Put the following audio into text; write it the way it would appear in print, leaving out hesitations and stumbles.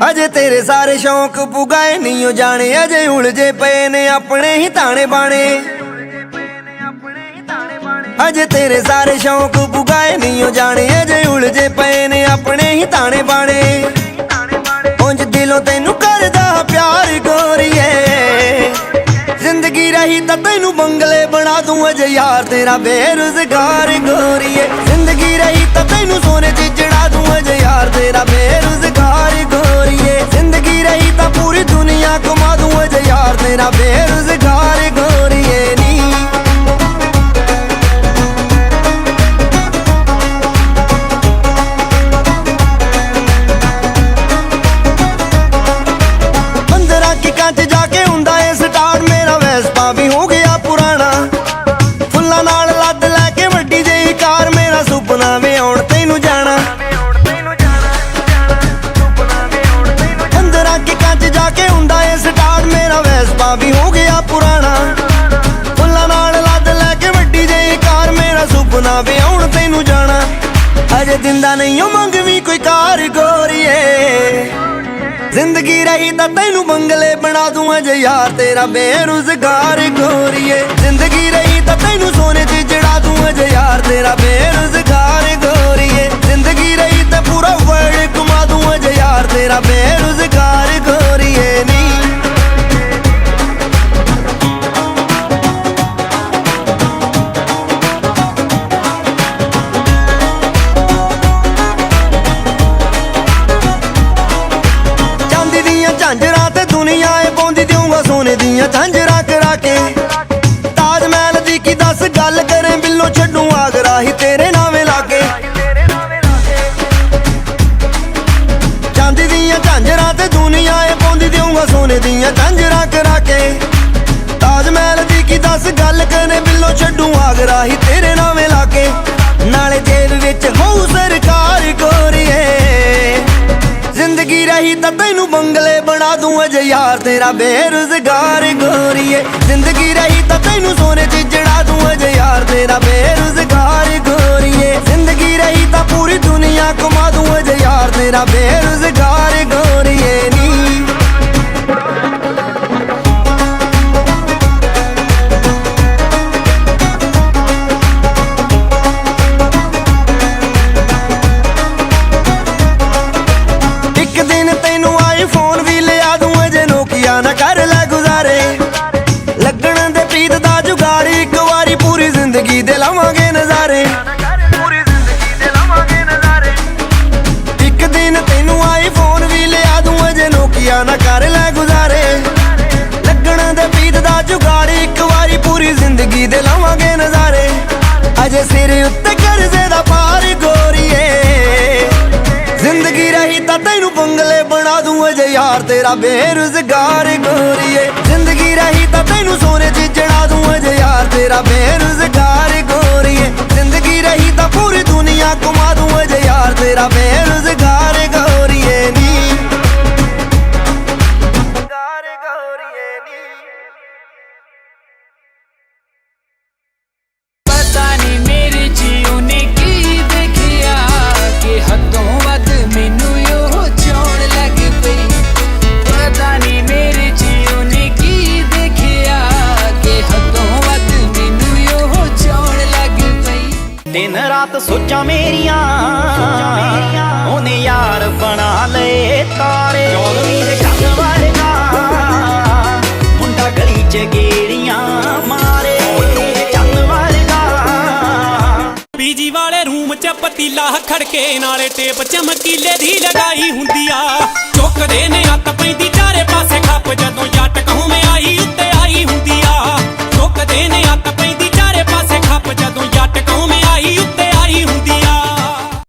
अजे तेरे सारे शौक पुगाए नहीं हो जाने, अजे उलझे पे ने अपने ही ताने बाने। अजे तेरे सारे शौक पुगाए नहीं हो जाने, अजे उलझे पे ने अपने ही ताने बाने। उंज दिलों तेनू करदा प्यार गोरीए, जिंदगी रही तां तैनू बंगले बना दूं अजे यार तेरा बेरोजगार गोरीए। जिंदगी रही तां तैनू सोने च जड़ा दूं अजे यार तेरा बेरोजगार गोरीए। जिंदगी रही तां पूरी दुनिया घुमा दूं अजे यार तेरा बेरोजगार गोरीए नी। जाके हुंदा है स्टार्ट मेरा वेस्पा भी हो गया पुराना। फुल्लां नाल लद लैके वड्डी जेही कार मेरा सुपना वे आउण तैनू जाना। अंदर आके कंच जाके हुंदा है स्टार्ट मेरा वेस्पा भी हो गया पुराना। फुल्लां नाल लद लैके वड्डी जेही कार मेरा सुपना वे आउण तैनू जाना। अजे दिंदा नहीं ओ मंगवी कोई कार गोरीए, जिंदगी रही तां तैनू बंगले बना दूं अजे यार तेरा बेरोजगार गोरीए। जिंदगी रही तां तैनू सोने च जड़ा दूं अजे यार तेरा बेरोजगार गोरीए। जिंदगी रही तां पूरा वर्ल्ड घुमा दूं अजे यार तेरा बेरोजगार गोरीए नी। झांजरा ते दुनिया पाउंदी देऊंगा सोने दियां झांजरा करा के। ताजमहल दी की दस गल करें बिल्लो छड्डू आगरा ही तेरे नावे लागे। चांदी दियां झांजरा ते दुनिया पाउंदी देऊंगा सोने दियां झांजरा करा के। ताजमहल दी की दस गल करें बिल्लो छड्डू आगरा ही तेरे नावे लागे। नाले जेब विच होऊ सरकार गोरीए, जिंदगी रही तां तैनू बंगले बना दूं अजे यार तेरा बेरोजगार गोरीए। जिंदगी रही तां तैनू सोने च जड़ा दूं अजे यार तेरा बेरोजगार गोरीए। जिंदगी रही तां पूरी दुनिया घुमा दूं अजे यार तेरा बेरोजगार गोरीए नी। ना कर लै गुजारे लगन दे प्रीत दा जुगाड़ी, एक वारी पूरी जिंदगी दे लवांगे नजारे। एक दिन तेनू आईफोन भी लिया दूं अजे नोकिया ना कर लै गुजारे। लगन दे प्रीत दा जुगाड़ी, एक वारी पूरी जिंदगी दे लवांगे नजारे। अजे सिर उत्ते कर्जे दा पार गोरीए, जिंदगी रही तां तैनू बंगले बना दूं अजे यार तेरा बेरोजगार गोरीए। जिंदगी रही तां तैनू सोने च जड़ा दूं अजे यार तेरा बेरोजगार गोरीए। जिंदगी रही तां पूरी दुनिया घुमा दूं अजे यार तेरा बेरोजगार गोरीए नी। पता नहीं मेरे जियो ने की देखिया कि हदों वध मैनू यो चौड़ लग पई। पता नहीं मेरे जियो ने की देखिया कि हदों वध मैनू यो चौड़ लग पई। दिन रात सोचा मेरियां ओने यार बना ले तारे। चौदवी दे कंग वर्गा मुंडा गली च गेड़ियां मारे। चंद वर्गा पीजी वाले रूम च पतीला खड़के नाले टेप चमकीले दी लगाई हुंदी आ। चुकदे ने हत्थ पैंदी चारे